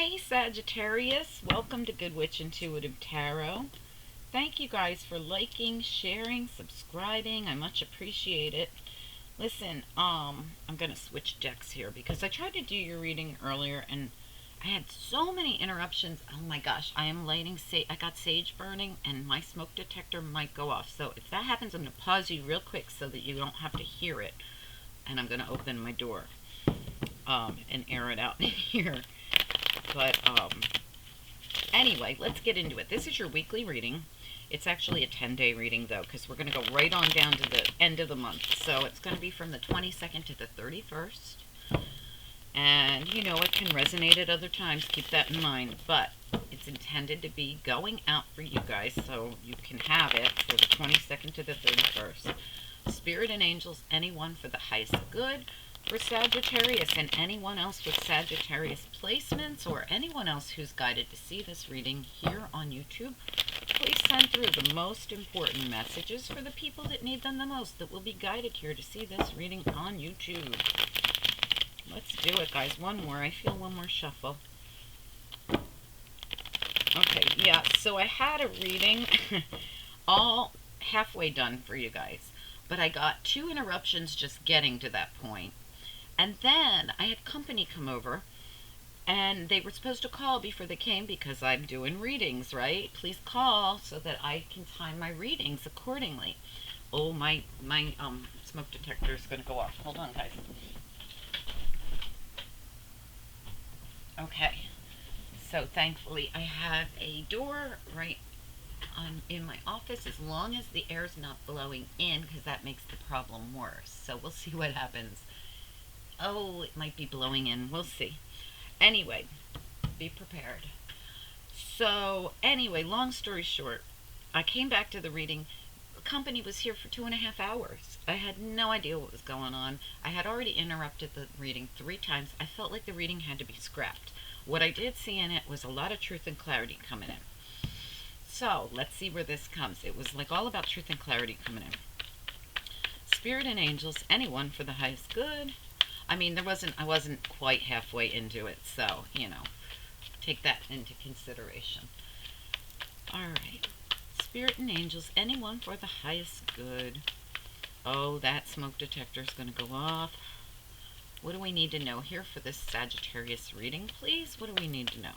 Hey Sagittarius, welcome to Good Witch Intuitive Tarot. Thank you guys for liking, sharing, subscribing. I much appreciate it. Listen, I'm gonna switch decks here because I tried to do your reading earlier and I had so many interruptions. Oh my gosh, I am lighting I got sage burning and my smoke detector might go off. So if that happens, I'm gonna pause you real quick so that you don't have to hear it. And I'm gonna open my door and air it out here. But anyway, let's get into it. This is your weekly reading. It's actually a 10-day reading, though, because we're going to go right on down to the end of the month. So it's going to be from the 22nd to the 31st. And, you know, it can resonate at other times. Keep that in mind. But it's intended to be going out for you guys, so you can have it for the 22nd to the 31st. Spirit and angels, anyone for the highest good. For Sagittarius and anyone else with Sagittarius placements or anyone else who's guided to see this reading here on YouTube, please send through the most important messages for the people that need them the most that will be guided here to see this reading on YouTube. Let's do it, guys. One more. I feel one more shuffle. Okay, yeah, so I had a reading all halfway done for you guys, but I got 2 interruptions just getting to that point. And then I had company come over, and they were supposed to call before they came because I'm doing readings, right? Please call so that I can time my readings accordingly. Oh, my smoke detector is going to go off. Hold on, guys. Okay, so thankfully I have a door right in my office as long as the air's not blowing in, because that makes the problem worse. So we'll see what happens. Oh, it might be blowing in. We'll see. Anyway, be prepared. So, anyway, long story short, I came back to the reading. The company was here for 2.5 hours. I had no idea what was going on. I had already interrupted the reading 3 times. I felt like the reading had to be scrapped. What I did see in it was a lot of truth and clarity coming in. So, let's see where this comes. It was like all about truth and clarity coming in. Spirit and angels, anyone for the highest good. I mean, I wasn't quite halfway into it, so, you know, take that into consideration. All right. Spirit and angels, anyone for the highest good. Oh, that smoke detector is going to go off. What do we need to know here for this Sagittarius reading, please? What do we need to know?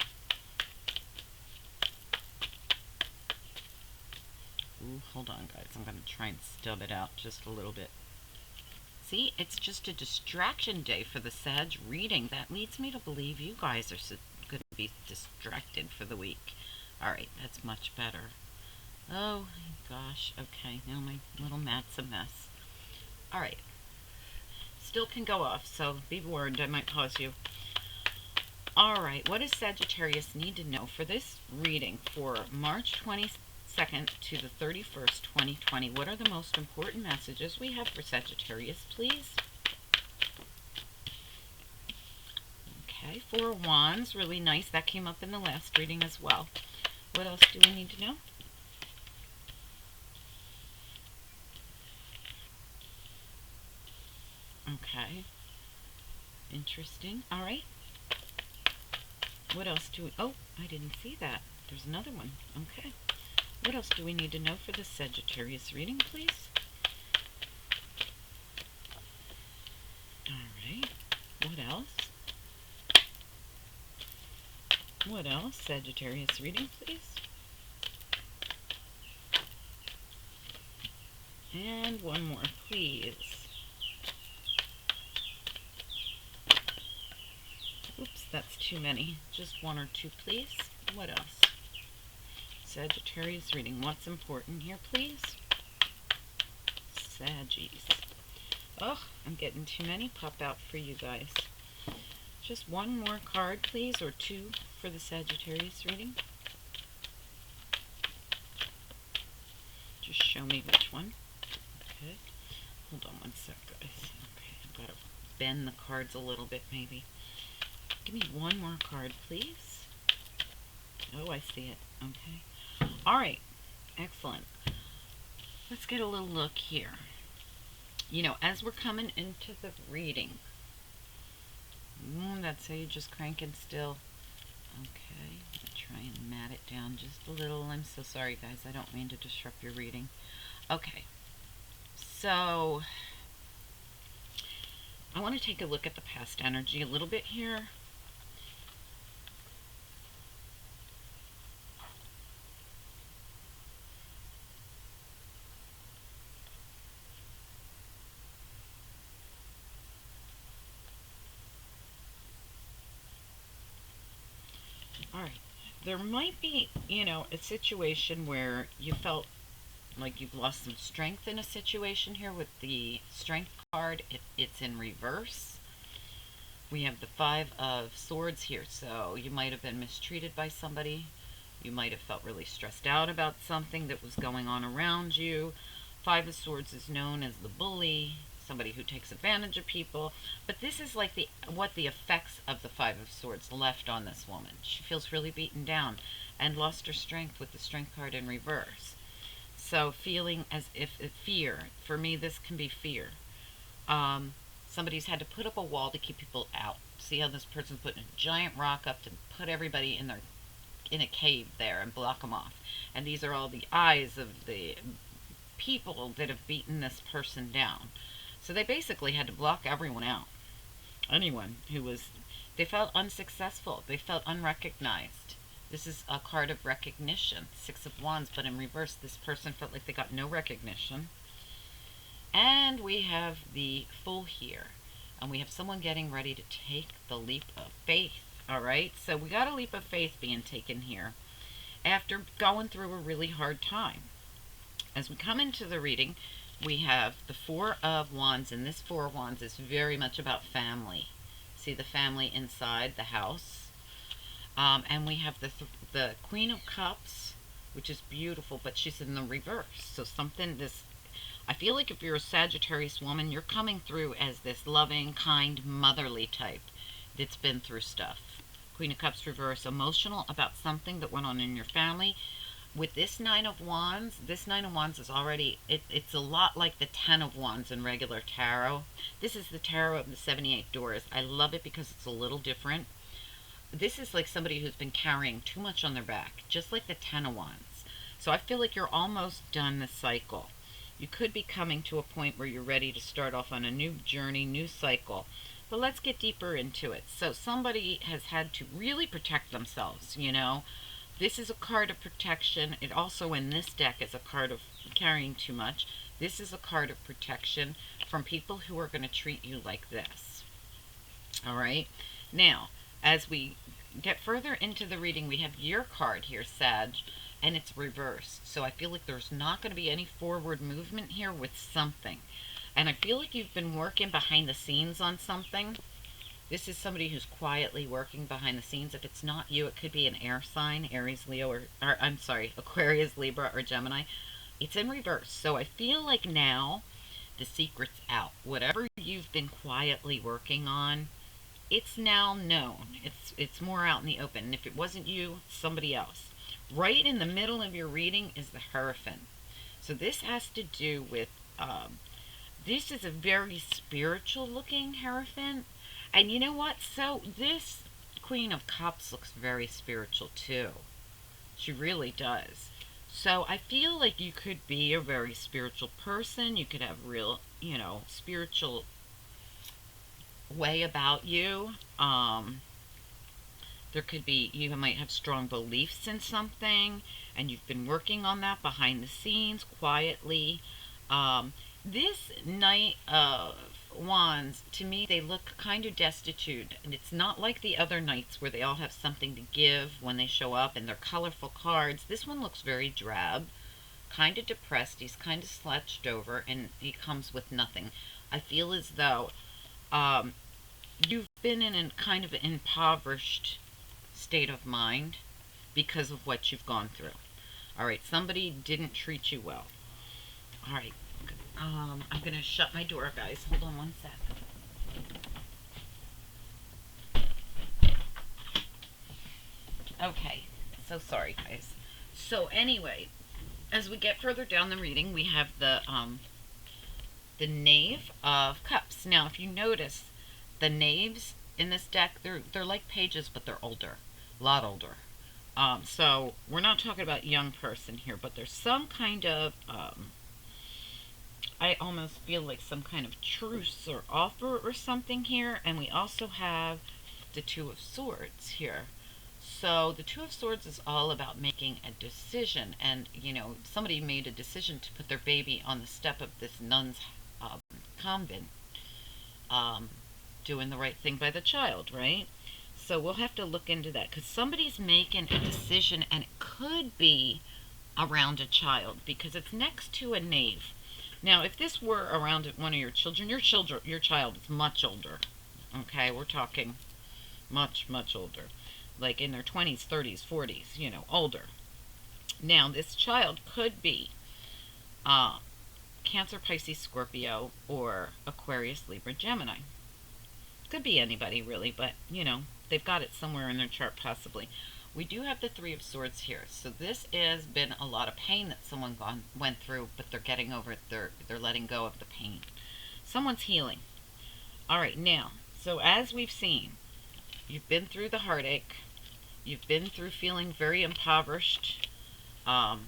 Ooh, hold on, guys. I'm going to try and stub it out just a little bit. See, it's just a distraction day for the Sag reading. That leads me to believe you guys are going to be distracted for the week. Alright, that's much better. Oh, gosh. Okay, now my little mat's a mess. Alright. Still can go off, so be warned. I might pause you. Alright, what does Sagittarius need to know for this reading for March 22nd to the 31st, 2020. What are the most important messages we have for Sagittarius, please? Okay, 4 of Wands, really nice. That came up in the last reading as well. What else do we need to know? Okay, interesting. All right. What else do we... Oh, I didn't see that. There's another one. Okay. What else do we need to know for the Sagittarius reading, please? Alright. What else? What else? Sagittarius reading, please. And one more, please. Oops, that's too many. Just 1 or 2, please. What else? Sagittarius reading. What's important here, please? Saggies. Oh, I'm getting too many pop out for you guys. Just 1 more card, please, or 2 for the Sagittarius reading. Just show me which one. Okay. Hold on 1 sec, guys. Okay, I've got to bend the cards a little bit, maybe. Give me 1 more card, please. Oh, I see it. Okay. Alright, excellent. Let's get a little look here. You know, as we're coming into the reading, that's how you're just cranking still. Okay, try and mat it down just a little. I'm so sorry, guys. I don't mean to disrupt your reading. Okay, so I want to take a look at the past energy a little bit here. All right, there might be, a situation where you felt like you've lost some strength in a situation here with the strength card. It's in reverse. We have the Five of Swords here, so you might have been mistreated by somebody. You might have felt really stressed out about something that was going on around you. Five of Swords is known as the bully, somebody who takes advantage of people. But this is like what the effects of the Five of Swords left on this woman. She feels really beaten down and lost her strength with the Strength card in reverse. So feeling as if fear, for me this can be fear. Somebody's had to put up a wall to keep people out. See how this person's putting a giant rock up to put everybody in a cave there and block them off. And these are all the eyes of the people that have beaten this person down. So they basically had to block everyone out. Anyone who was, they felt unsuccessful. They felt unrecognized. This is a card of recognition. Six of Wands, but in reverse, this person felt like they got no recognition. And we have the Fool here. And we have someone getting ready to take the leap of faith. All right, so we got a leap of faith being taken here after going through a really hard time. As we come into the reading, we have the Four of Wands, and this Four of Wands is very much about family. See the family inside the house. And we have the Queen of Cups, which is beautiful, but she's in the reverse. So I feel like if you're a Sagittarius woman, you're coming through as this loving, kind, motherly type that's been through stuff. Queen of Cups reverse, emotional about something that went on in your family. With this Nine of Wands is already, it's a lot like the Ten of Wands in regular tarot. This is the tarot of the 78 doors. I love it because it's a little different. This is like somebody who's been carrying too much on their back, just like the Ten of Wands. So I feel like you're almost done this cycle. You could be coming to a point where you're ready to start off on a new journey, new cycle. But let's get deeper into it. So somebody has had to really protect themselves, This is a card of protection. It also, in this deck, is a card of carrying too much. This is a card of protection from people who are going to treat you like this. All right? Now, as we get further into the reading, we have your card here, Sag, and it's reversed. So I feel like there's not going to be any forward movement here with something. And I feel like you've been working behind the scenes on something. This is somebody who's quietly working behind the scenes. If it's not you, it could be an air sign, Aries, Leo, or I'm sorry, Aquarius, Libra, or Gemini. It's in reverse. So I feel like now the secret's out. Whatever you've been quietly working on, it's now known. It's more out in the open. And if it wasn't you, it's somebody else. Right in the middle of your reading is the Hierophant. So this has to do with, this is a very spiritual looking Hierophant. And you know what? So this Queen of Cups looks very spiritual too. She really does. So I feel like you could be a very spiritual person. You could have real, spiritual way about you. There could be, you might have strong beliefs in something, and you've been working on that behind the scenes, quietly. This Knight of Wands, to me, they look kind of destitute, and it's not like the other knights where they all have something to give when they show up, and they're colorful cards. This one looks very drab, kind of depressed. He's kind of slouched over, and he comes with nothing. I feel as though you've been in a kind of impoverished state of mind because of what you've gone through. All right, somebody didn't treat you well. All right, I'm going to shut my door, guys. Hold on one sec. Okay, so sorry, guys. So anyway, as we get further down the reading, we have the Knave of Cups. Now, if you notice, the knaves in this deck, they're like pages, but they're older. lot older. So we're not talking about young person here, but there's some kind of, I almost feel like some kind of truce or offer or something here. And we also have the Two of Swords here. So the Two of Swords is all about making a decision. And, somebody made a decision to put their baby on the step of this nun's convent, doing the right thing by the child, right? So we'll have to look into that because somebody's making a decision, and it could be around a child because it's next to a knave. Now, if this were around one of your children, your child is much older. Okay, we're talking much, much older, like in their 20s, 30s, 40s, older. Now, this child could be Cancer, Pisces, Scorpio, or Aquarius, Libra, Gemini. Could be anybody, really, but, they've got it somewhere in their chart, possibly. We do have the Three of Swords here. So this has been a lot of pain that someone went through, but they're getting over it. They're letting go of the pain. Someone's healing. All right, now, so as we've seen, you've been through the heartache. You've been through feeling very impoverished,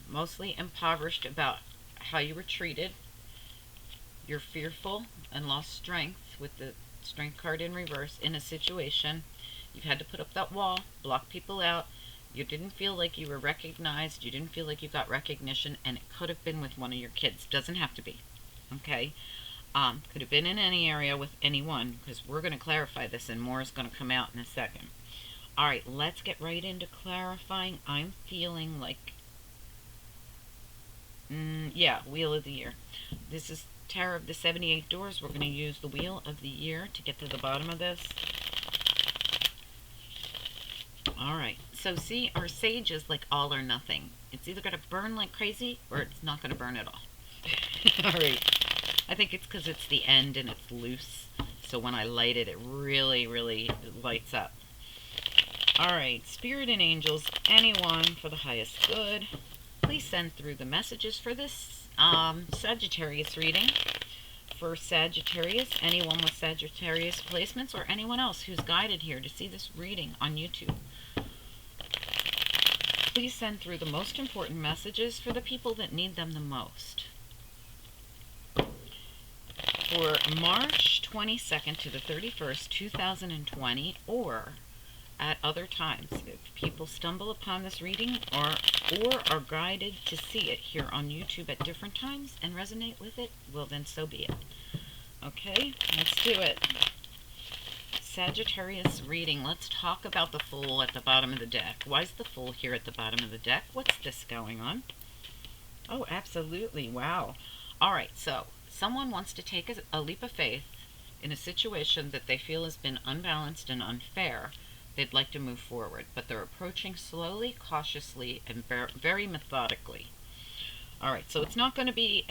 mostly impoverished about how you were treated. You're fearful and lost strength with the Strength card in reverse in a situation. You've had to put up that wall, block people out. You didn't feel like you were recognized. You didn't feel like you got recognition, and it could have been with one of your kids. Doesn't have to be, okay? Could have been in any area with anyone, because we're going to clarify this, and more is going to come out in a second. All right, let's get right into clarifying. I'm feeling like, yeah, Wheel of the Year. This is Tarot of the 78 Doors. We're going to use the Wheel of the Year to get to the bottom of this. Alright, so see, our sage is like all or nothing. It's either going to burn like crazy, or it's not going to burn at all. Alright, I think it's because it's the end and it's loose. So when I light it, it really, really lights up. Alright, Spirit and Angels, anyone for the highest good, please send through the messages for this Sagittarius reading. For Sagittarius, anyone with Sagittarius placements, or anyone else who's guided here to see this reading on YouTube. Please send through the most important messages for the people that need them the most. For March 22nd to the 31st, 2020, or at other times, if people stumble upon this reading or are guided to see it here on YouTube at different times and resonate with it, well then so be it. Okay, let's do it. Sagittarius reading. Let's talk about the Fool at the bottom of the deck. Why is the Fool here at the bottom of the deck? What's this going on? Oh, absolutely. Wow. All right, so someone wants to take a leap of faith in a situation that they feel has been unbalanced and unfair. They'd like to move forward, but they're approaching slowly, cautiously, and very methodically. All right, so it's not going to be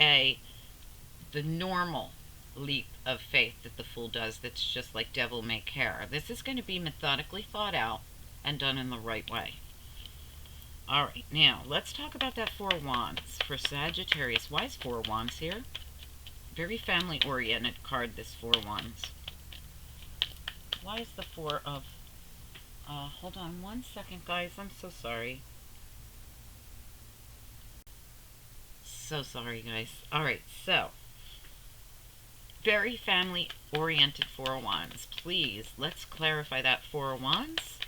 the normal leap of faith that the Fool does that's just like devil may care. This is going to be methodically thought out and done in the right way. All right, now let's talk about that Four of Wands for Sagittarius. Why is Four of Wands here? Very family-oriented card, this Four of Wands. Why is the Four of... hold on one second, guys. I'm so sorry. So sorry, guys. All right, so... very family-oriented Four of Wands. Please, let's clarify that Four of Wands.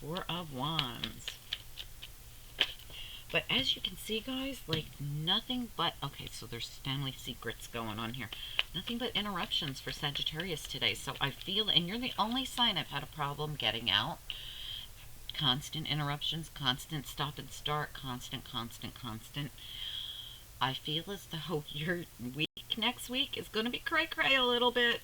Four of Wands. But as you can see, guys, like nothing but... okay, so there's family secrets going on here. Nothing but interruptions for Sagittarius today. So I feel, and you're the only sign I've had a problem getting out. Constant interruptions, constant stop and start, constant. I feel as though your week next week is going to be cray-cray a little bit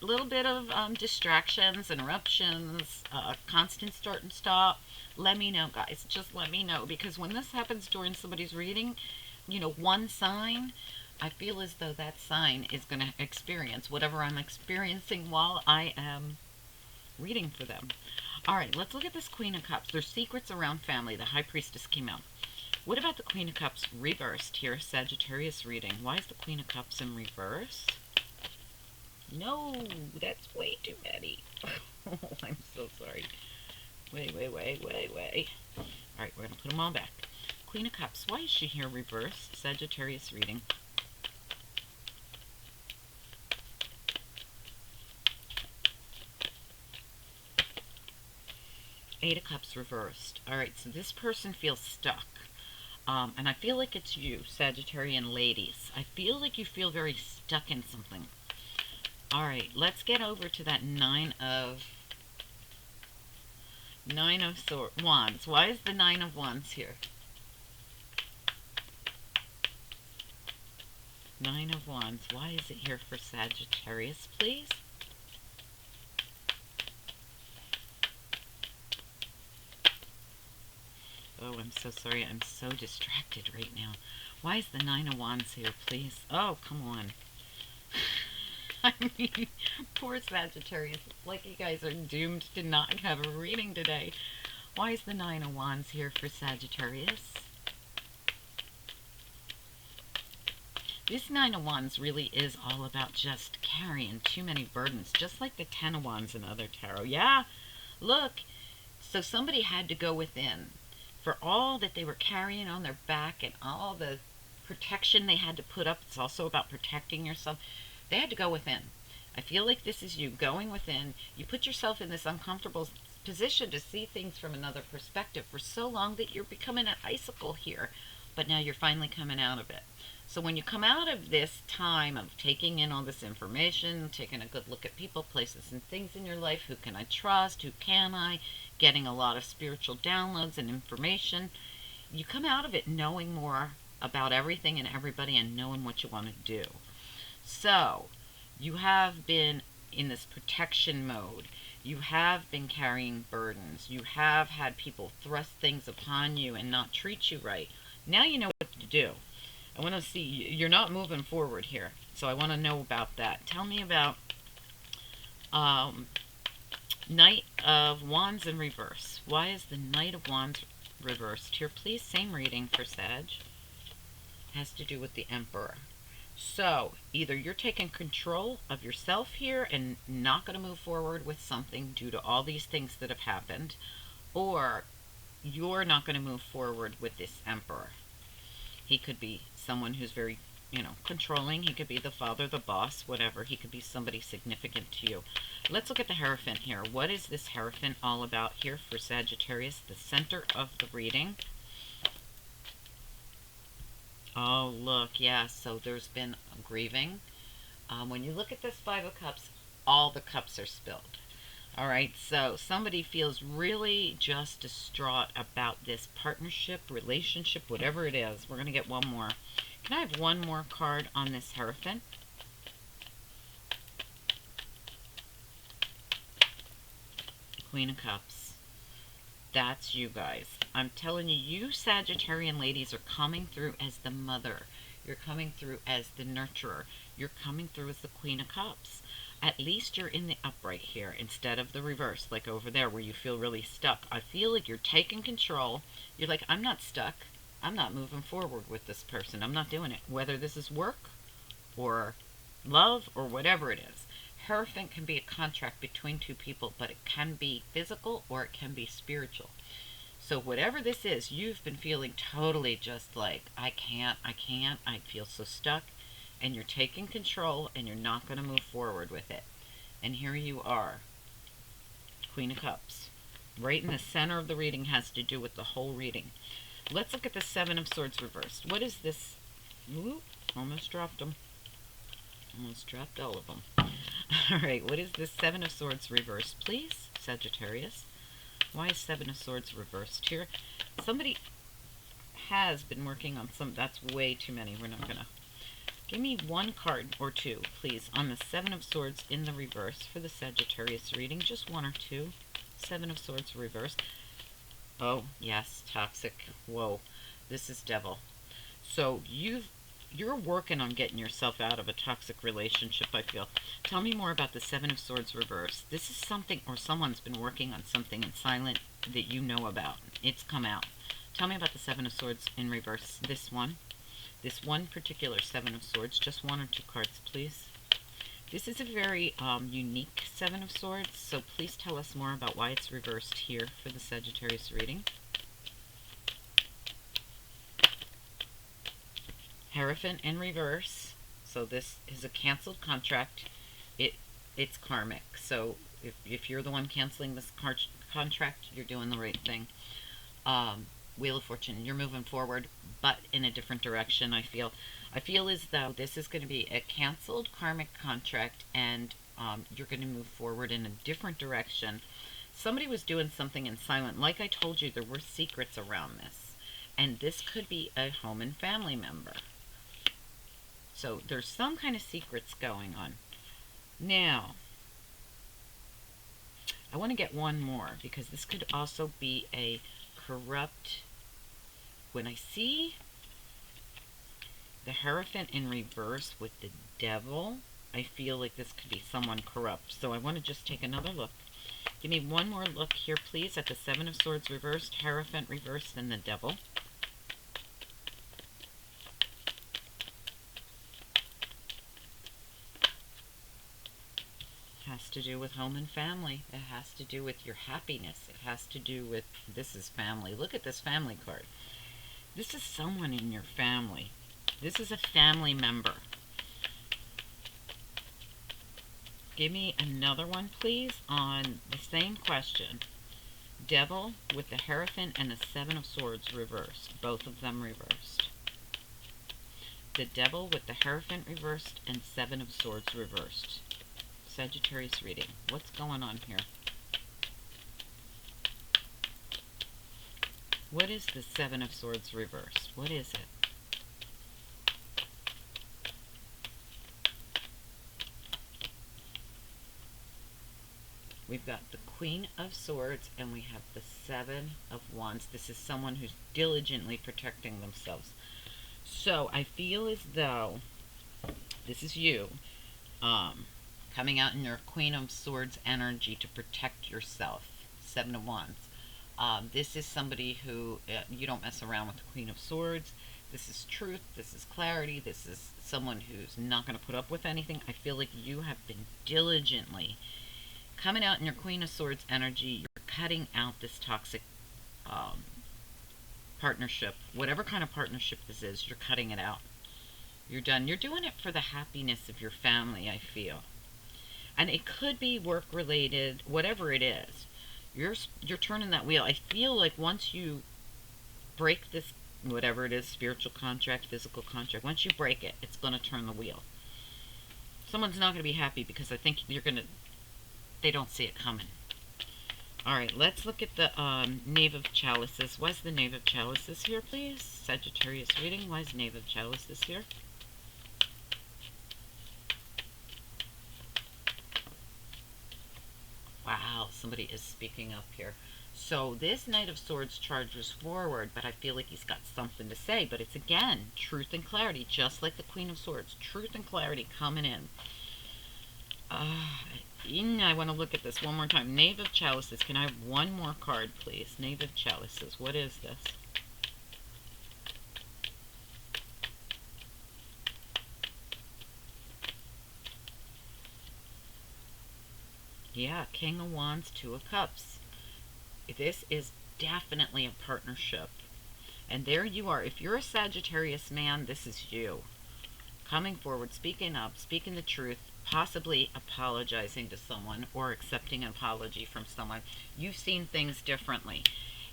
of distractions, interruptions, constant start and stop. Let me know, guys. Just let me know, because when this happens during somebody's reading, one sign, I feel as though that sign is going to experience whatever I'm experiencing while I am reading for them. All right, let's look at this Queen of Cups. There's secrets around family. The High Priestess came out. What about the Queen of Cups reversed here, Sagittarius reading? Why is the Queen of Cups in reverse? No, that's way too many. Oh, I'm so sorry. way. Alright, we're going to put them all back. Queen of Cups. Why is she here reversed? Sagittarius reading. Eight of Cups reversed. Alright, so this person feels stuck. And I feel like it's you, Sagittarian ladies. I feel like you feel very stuck in something. Alright, let's get over to that Nine of Wands. Why is the Nine of Wands here? Nine of Wands. Why is it here for Sagittarius, please? Oh, I'm so sorry. I'm so distracted right now. Why is the Nine of Wands here, please? Oh, come on. I mean, poor Sagittarius. It's like you guys are doomed to not have a reading today. Why is the Nine of Wands here for Sagittarius? This Nine of Wands really is all about just carrying too many burdens, just like the Ten of Wands in other tarot. Yeah, look. So somebody had to go within. For all that they were carrying on their back and all the protection they had to put up, it's also about protecting yourself. They had to go within. I feel like this is you going within. You put yourself in this uncomfortable position to see things from another perspective for so long that you're becoming an icicle here. But now you're finally coming out of it. So when you come out of this time of taking in all this information, taking a good look at people, places, and things in your life, who can I trust, who can I, getting a lot of spiritual downloads and information, you come out of it knowing more about everything and everybody and knowing what you want to do. So you have been in this protection mode. You have been carrying burdens. You have had people thrust things upon you and not treat you right. Now you know what to do. I want to see, you're not moving forward here. So I want to know about that. Tell me about Knight of Wands in reverse. Why is the Knight of Wands reversed here, please? Same reading for Sag. Has to do with the Emperor. So either you're taking control of yourself here and not going to move forward with something due to all these things that have happened, or you're not going to move forward with this Emperor. He could be someone who's very, controlling. He could be the father, the boss, whatever. He could be somebody significant to you. Let's look at the Hierophant here. What is this Hierophant all about here for Sagittarius, the center of the reading? Oh, look, yeah, so there's been grieving. When you look at this Five of Cups, all the cups are spilled. All right, so somebody feels really just distraught about this partnership, relationship, whatever it is. We're going to get one more. Can I have one more card on this Hierophant? Queen of Cups. That's you guys. I'm telling you, you Sagittarian ladies are coming through as the mother. You're coming through as the nurturer. You're coming through as the Queen of Cups. At least you're in the upright here instead of the reverse, like over there where you feel really stuck. I feel like you're taking control. You're like, I'm not stuck. I'm not moving forward with this person. I'm not doing it. Whether this is work or love or whatever it is. Hierophant can be a contract between two people, but it can be physical or it can be spiritual. So whatever this is, you've been feeling totally just like, I can't, I feel so stuck. And you're taking control and you're not going to move forward with it. And here you are, Queen of Cups. Right in the center of the reading, has to do with the whole reading. Let's look at the Seven of Swords reversed. What is this? Ooh, almost dropped them. Almost dropped all of them. All right, what is this Seven of Swords reversed, please, Sagittarius? Why is Seven of Swords reversed here? Somebody has been working on some... That's way too many. We're not going to... Give me one card or two, please, on the Seven of Swords in the reverse for the Sagittarius reading. Just one or two. Seven of Swords reversed. Oh, yes, toxic. Whoa, this is devil. So you're working on getting yourself out of a toxic relationship, I feel. Tell me more about the Seven of Swords reversed. This is something, or someone's been working on something in silent that you know about. It's come out. Tell me about the Seven of Swords in reverse. This one particular Seven of Swords. Just one or two cards, please. This is a very unique Seven of Swords, so please tell us more about why it's reversed here for the Sagittarius reading. Hierophant in reverse. So this is a canceled contract. It's karmic. So if you're the one canceling this contract, you're doing the right thing. Wheel of Fortune, you're moving forward, but in a different direction, I feel. I feel as though this is going to be a canceled karmic contract, and you're going to move forward in a different direction. Somebody was doing something in silent. Like I told you, there were secrets around this. And this could be a home and family member. So there's some kind of secrets going on. Now, I want to get one more, because this could also be a corrupt. When I see the Hierophant in reverse with the Devil, I feel like this could be someone corrupt. So I want to just take another look. Give me one more look here, please, at the Seven of Swords reversed, Hierophant reversed, and the Devil. Has to do with home and family. It has to do with your happiness. It has to do with, this is family. Look at this family card. This is someone in your family. This is a family member. Give me another one, please, on the same question. Devil with the Hierophant and the Seven of Swords reversed. Both of them reversed. The Devil with the Hierophant reversed and Seven of Swords reversed. Sagittarius reading. What's going on here? What is the Seven of Swords reversed? What is it? We've got the Queen of Swords and we have the Seven of Wands. This is someone who's diligently protecting themselves. So I feel as though this is you coming out in your Queen of Swords energy to protect yourself. Seven of Wands. This is somebody who, you don't mess around with the Queen of Swords. This is truth. This is clarity. This is someone who's not going to put up with anything. I feel like you have been diligently coming out in your Queen of Swords energy. You're cutting out this toxic partnership. Whatever kind of partnership this is, you're cutting it out. You're done. You're doing it for the happiness of your family, I feel. And it could be work-related, whatever it is. You're turning that wheel. I feel like once you break this, whatever it is, spiritual contract, physical contract, once you break it, it's going to turn the wheel. Someone's not going to be happy because I think they don't see it coming. Alright, let's look at the Knave of Chalices. Why is the Knave of Chalices here, please? Sagittarius reading. Why is Knave of Chalices here? Wow, somebody is speaking up here. So this Knight of Swords charges forward, but I feel like he's got something to say. But it's, again, truth and clarity, just like the Queen of Swords. Truth and clarity coming in. I want to look at this one more time. Knave of Chalices. Can I have one more card, please? Knave of Chalices. What is this? Yeah, King of Wands, Two of Cups. This is definitely a partnership. And there you are. If you're a Sagittarius man, this is you. Coming forward, speaking up, speaking the truth, possibly apologizing to someone or accepting an apology from someone. You've seen things differently.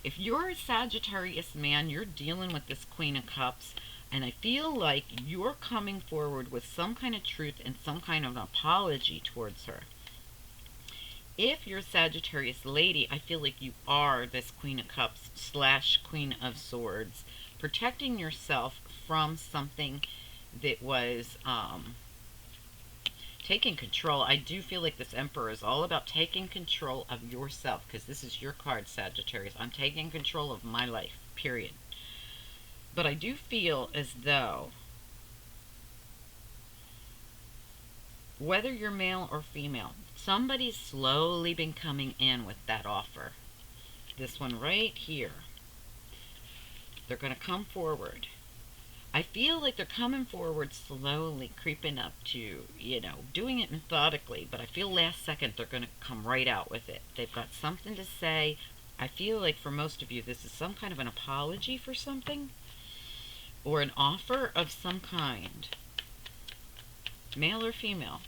If you're a Sagittarius man, you're dealing with this Queen of Cups, and I feel like you're coming forward with some kind of truth and some kind of apology towards her. If you're a Sagittarius lady, I feel like you are this Queen of Cups / Queen of Swords, protecting yourself from something that was taking control. I do feel like this Emperor is all about taking control of yourself, because this is your card, Sagittarius. I'm taking control of my life, period. But I do feel as though, whether you're male or female, somebody's slowly been coming in with that offer. This one right here. They're going to come forward I feel like they're coming forward slowly, creeping up to, doing it methodically, but I feel last second they're going to come right out with it. They've got something to say. I feel like for most of you, this is some kind of an apology for something or an offer of some kind, male or female.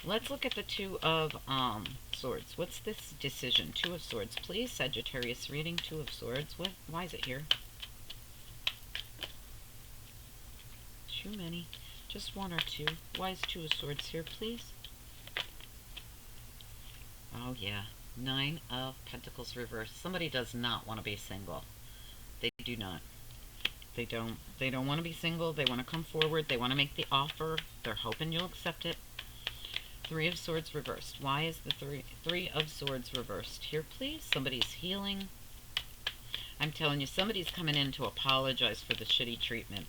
Let's look at the Two of Swords. What's this decision? Two of Swords, please. Sagittarius reading, Two of Swords. Why is it here? Too many. Just one or two. Why is Two of Swords here, please? Oh, yeah. Nine of Pentacles reversed. Somebody does not want to be single. They do not. They don't want to be single. They want to come forward. They want to make the offer. They're hoping you'll accept it. Three of Swords reversed. Why is the three of Swords reversed here, please? Somebody's healing. I'm telling you, somebody's coming in to apologize for the shitty treatment.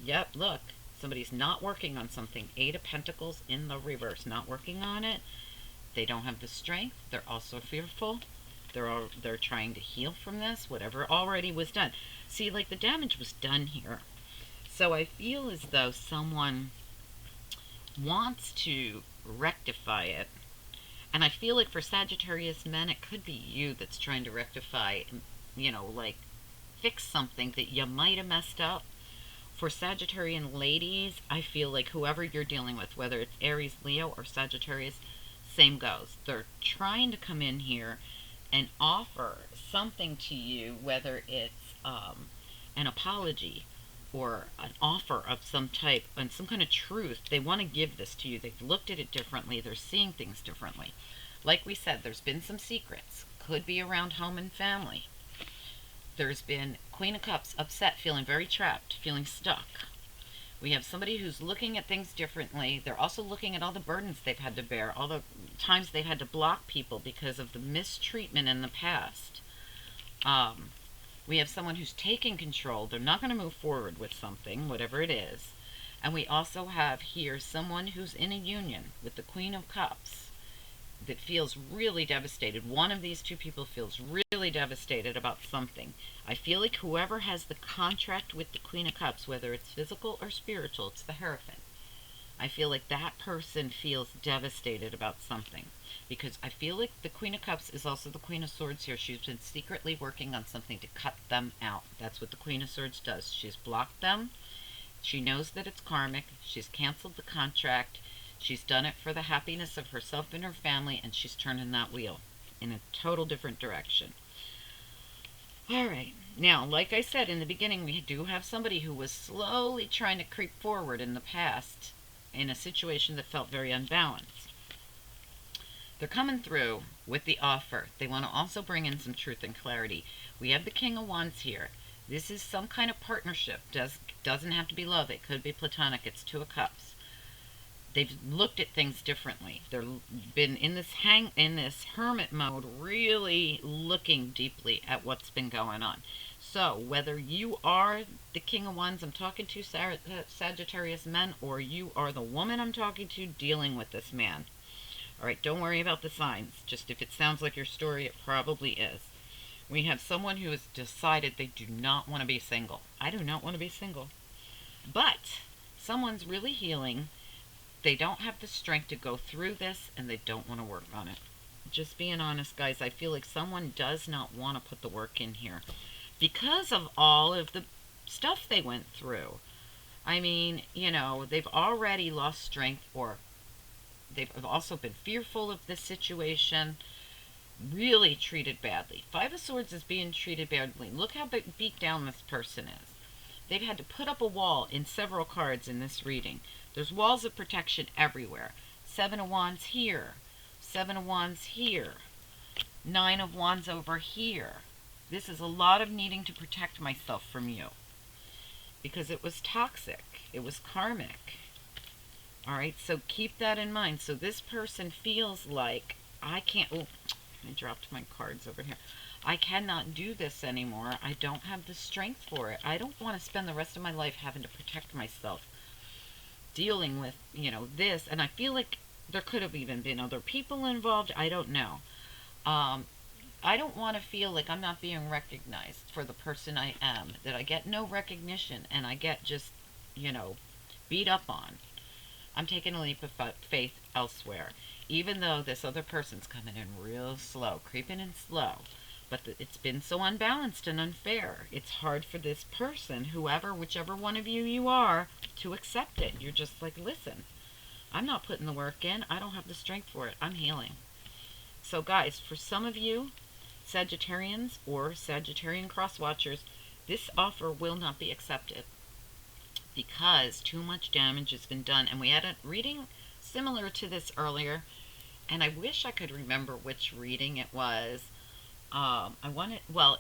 Yep, look. Somebody's not working on something. Eight of Pentacles in the reverse. Not working on it. They don't have the strength. They're also fearful. They're trying to heal from this. Whatever already was done. See, like the damage was done here. So I feel as though someone wants to rectify it. And I feel like for Sagittarius men, it could be you that's trying to rectify, like fix something that you might have messed up. For Sagittarian ladies, I feel like whoever you're dealing with, whether it's Aries, Leo, or Sagittarius, same goes. They're trying to come in here and offer something to you, whether it's an apology or an offer of some type and some kind of truth. They want to give this to you. They've looked at it differently. They're seeing things differently. Like we said, there's been some secrets. Could be around home and family. There's been Queen of Cups, upset, feeling very trapped, feeling stuck. We have somebody who's looking at things differently. They're also looking at all the burdens they've had to bear, all the times they've had to block people because of the mistreatment in the past. We have someone who's taking control. They're not going to move forward with something, whatever it is. And we also have here someone who's in a union with the Queen of Cups that feels really devastated. One of these two people feels really devastated about something. I feel like whoever has the contract with the Queen of Cups, whether it's physical or spiritual, it's the Hierophant. I feel like that person feels devastated about something. Because I feel like the Queen of Cups is also the Queen of Swords here. She's been secretly working on something to cut them out. That's what the Queen of Swords does. She's blocked them. She knows that it's karmic. She's canceled the contract. She's done it for the happiness of herself and her family, and she's turning that wheel in a total different direction. All right. Now, like I said in the beginning, we do have somebody who was slowly trying to creep forward in the past in a situation that felt very unbalanced. They're coming through with the offer. They want to also bring in some truth and clarity. We have the King of Wands here. This is some kind of partnership. Doesn't have to be love. It could be platonic. It's Two of Cups. They've looked at things differently. They've been in this hermit mode, really looking deeply at what's been going on. So whether you are the King of Wands I'm talking to, Sagittarius men, or you are the woman I'm talking to dealing with this man. All right, don't worry about the signs. Just if it sounds like your story, it probably is. We have someone who has decided they do not want to be single. I do not want to be single. But someone's really healing. They don't have the strength to go through this, and they don't want to work on it. Just being honest, guys, I feel like someone does not want to put the work in here because of all of the stuff they went through. I mean, they've already lost strength, or they've also been fearful of this situation, really treated badly. Five of Swords is being treated badly. Look how beat down this person is. They've had to put up a wall in several cards in this reading. There's walls of protection everywhere. Seven of Wands here. Seven of Wands here. Nine of Wands over here. This is a lot of needing to protect myself from you. Because it was toxic. It was karmic. Alright, so keep that in mind. So this person feels like, I can't... Oh, I dropped my cards over here. I cannot do this anymore. I don't have the strength for it. I don't want to spend the rest of my life having to protect myself, dealing with, this. And I feel like there could have even been other people involved. I don't know. I don't want to feel like I'm not being recognized for the person I am, that I get no recognition and I get just, you know, beat up on. I'm taking a leap of faith elsewhere, even though this other person's coming in real slow, creeping in slow. But it's been so unbalanced and unfair. It's hard for this person, whoever, whichever one of you are, to accept it. You're just like, listen, I'm not putting the work in. I don't have the strength for it. I'm healing. So guys, for some of you, Sagittarians or Sagittarian cross watchers, this offer will not be accepted because too much damage has been done. And we had a reading similar to this earlier, and I wish I could remember which reading it was.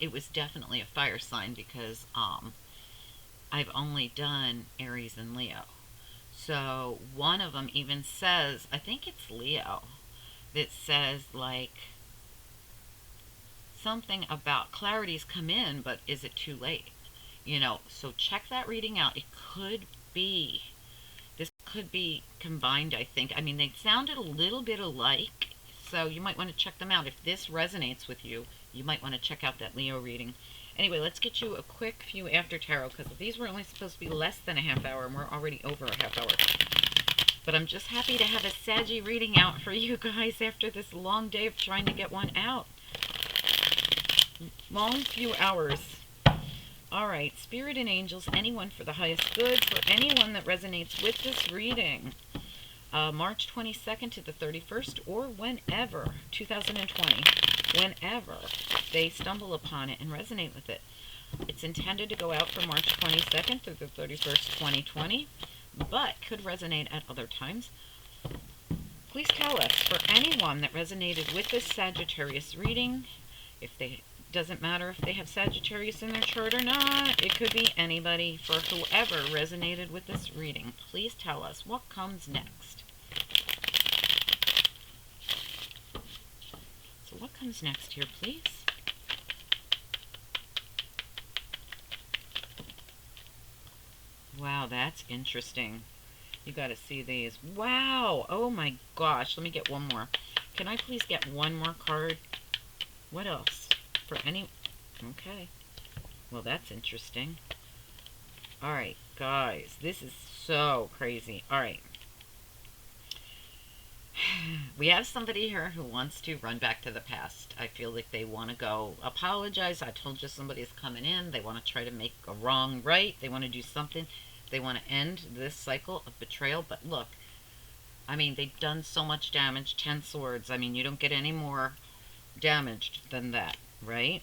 It was definitely a fire sign because I've only done Aries and Leo. So one of them even says, I think it's Leo, that says like something about clarity's come in, but is it too late? You know, so check that reading out. It could be, this could be combined, I think. I mean, they sounded a little bit alike, so you might want to check them out. If this resonates with you, you might want to check out that Leo reading. Anyway, let's get you a quick few after tarot, because these were only supposed to be less than a half hour, and we're already over a half hour. But I'm just happy to have a Saggy reading out for you guys after this long day of trying to get one out. Long few hours. All right, Spirit and Angels, anyone for the highest good, for anyone that resonates with this reading, March 22nd to the 31st, or whenever, 2020, whenever they stumble upon it and resonate with it. It's intended to go out from March 22nd through the 31st, 2020, but could resonate at other times. Please tell us, for anyone that resonated with this Sagittarius reading, if they doesn't matter if they have Sagittarius in their chart or not. It could be anybody. For whoever resonated with this reading, please tell us what comes next. So what comes next here, please? Wow, that's interesting. You got to see these. Wow. Oh my gosh. Let me get one more. Can I please get one more card? What else? For any... Okay. Well, that's interesting. Alright, guys. This is so crazy. Alright. We have somebody here who wants to run back to the past. I feel like they want to go apologize. I told you somebody's coming in. They want to try to make a wrong right. They want to do something. They want to end this cycle of betrayal. But look, I mean, they've done so much damage. 10 swords. I mean, you don't get any more damaged than that, right?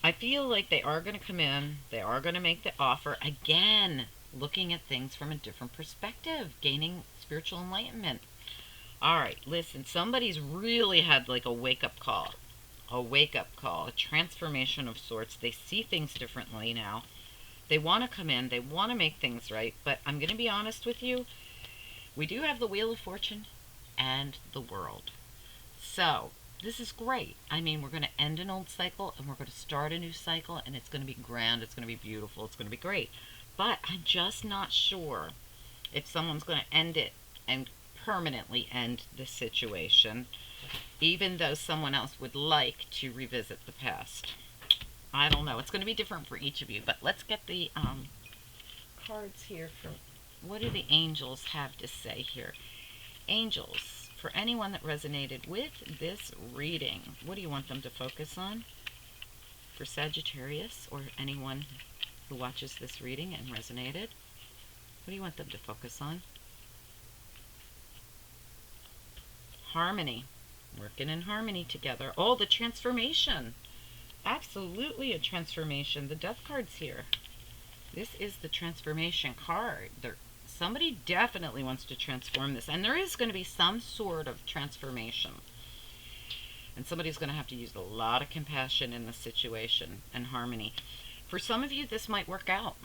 I feel like they are going to come in. They are going to make the offer. Again, looking at things from a different perspective. Gaining spiritual enlightenment. Alright, listen. Somebody's really had like a wake-up call. A wake-up call. A transformation of sorts. They see things differently now. They want to come in. They want to make things right. But I'm going to be honest with you. We do have the Wheel of Fortune and the World. So, this is great. I mean, we're going to end an old cycle and we're going to start a new cycle, and it's going to be grand. It's going to be beautiful. It's going to be great. But I'm just not sure if someone's going to end it and permanently end the situation, even though someone else would like to revisit the past. I don't know. It's going to be different for each of you. But let's get the cards here for what do the angels have to say here. Angels, for anyone that resonated with this reading, what do you want them to focus on? For Sagittarius or anyone who watches this reading and resonated, what do you want them to focus on? Harmony. Working in harmony together. Oh, the transformation. Absolutely a transformation. The Death card's here. This is the transformation card. Somebody definitely wants to transform this. And there is going to be some sort of transformation. And somebody's going to have to use a lot of compassion in this situation and harmony. For some of you, this might work out.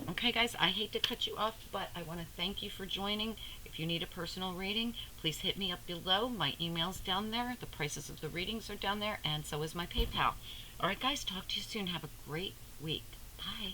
Okay, guys, I hate to cut you off, but I want to thank you for joining. If you need a personal reading, please hit me up below. My email's down there. The prices of the readings are down there, and so is my PayPal. All right, guys, talk to you soon. Have a great week. Bye.